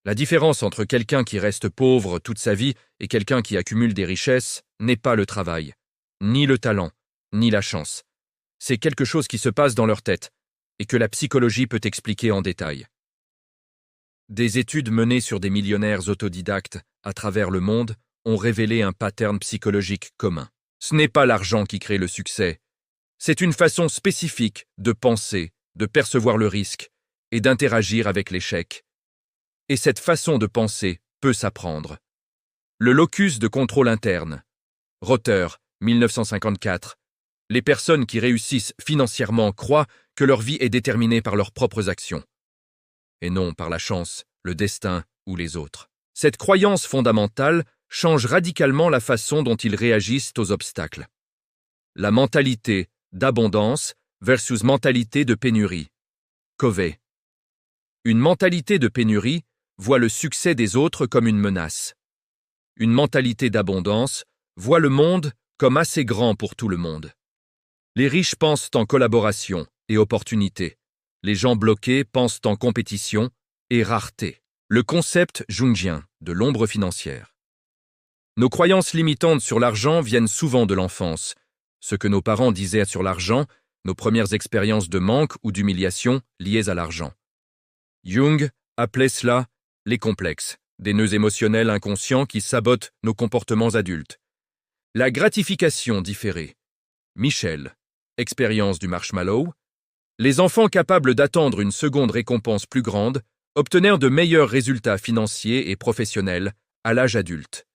La différence entre quelqu'un qui reste pauvre toute sa vie et quelqu'un qui accumule des richesses n'est pas le travail, ni le talent, ni la chance. C'est quelque chose qui se passe dans leur tête et que la psychologie peut expliquer en détail. Des études menées sur des millionnaires autodidactes à travers le monde ont révélé un pattern psychologique commun. Ce n'est pas l'argent qui crée le succès, c'est une façon spécifique de penser, de percevoir le risque et d'interagir avec l'échec. Et cette façon de penser peut s'apprendre. Le locus de contrôle interne. Rother, 1954. Les personnes qui réussissent financièrement croient que leur vie est déterminée par leurs propres actions, et non par la chance, le destin ou les autres. Cette croyance fondamentale change radicalement la façon dont ils réagissent aux obstacles. La mentalité d'abondance versus mentalité de pénurie. Covey. Une mentalité de pénurie voit le succès des autres comme une menace. Une mentalité d'abondance voit le monde comme assez grand pour tout le monde. Les riches pensent en collaboration et opportunité. Les gens bloqués pensent en compétition et rareté. Le concept jungien de l'ombre financière. Nos croyances limitantes sur l'argent viennent souvent de l'enfance. Ce que nos parents disaient sur l'argent, nos premières expériences de manque ou d'humiliation liées à l'argent. Jung appelait cela les complexes, des nœuds émotionnels inconscients qui sabotent nos comportements adultes. La gratification différée. Michel, expérience du marshmallow. Les enfants capables d'attendre une seconde récompense plus grande obtenaient de meilleurs résultats financiers et professionnels à l'âge adulte.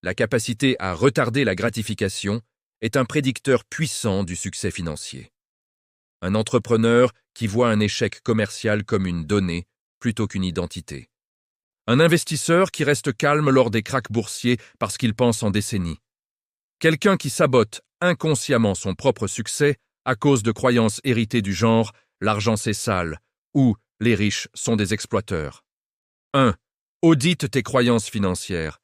La capacité à retarder la gratification est un prédicteur puissant du succès financier. Un entrepreneur qui voit un échec commercial comme une donnée plutôt qu'une identité. Un investisseur qui reste calme lors des krachs boursiers parce qu'il pense en décennies. Quelqu'un qui sabote inconsciemment son propre succès à cause de croyances héritées du genre « l'argent c'est sale » ou « les riches sont des exploiteurs ». 1. Audite tes croyances financières.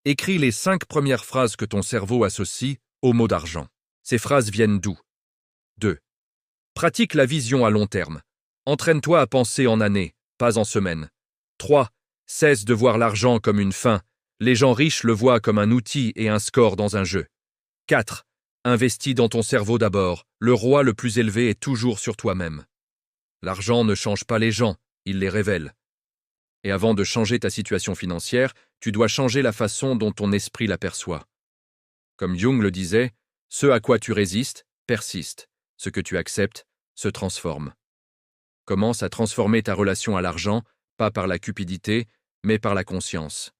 Écris les 5 premières phrases que ton cerveau associe au mot d'argent. Ces phrases viennent d'où? 2. Pratique la vision à long terme. Entraîne-toi à penser en années, pas en semaines. 3. Cesse de voir l'argent comme une fin. Les gens riches le voient comme un outil et un score dans un jeu. 4. Investis dans ton cerveau d'abord. Le roi le plus élevé est toujours sur toi-même. L'argent ne change pas les gens, il les révèle. Et avant de changer ta situation financière, tu dois changer la façon dont ton esprit l'aperçoit. Comme Jung le disait, ce à quoi tu résistes persiste. Ce que tu acceptes se transforme. Commence à transformer ta relation à l'argent, pas par la cupidité, mais par la conscience.